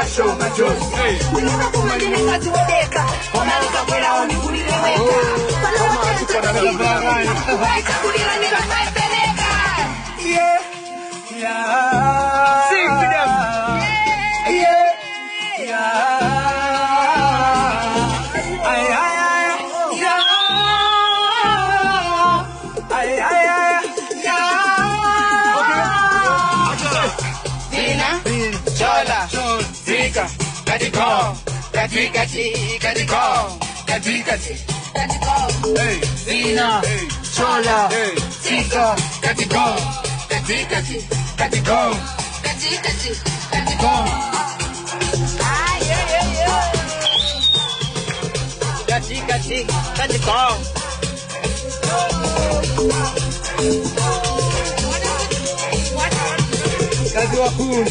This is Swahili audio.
na show machozi. Kunyuma kumajini kazi wadeka. Wamalika kwela oni kulile weka. Pala wakenta kulila waika kulila nila maipeleka. Yeah. Yeah. Sing to them. Yeah. Yeah. Ay, ay, ay. Yeah. Ay, ay, ay. Chola, Zika, Katika, Katika, Katika, Katika, hey, Zina, Chola, Zika, Katika, Katika, Katika, Katika, Katika. Katika, Katika. Kazi wakuu.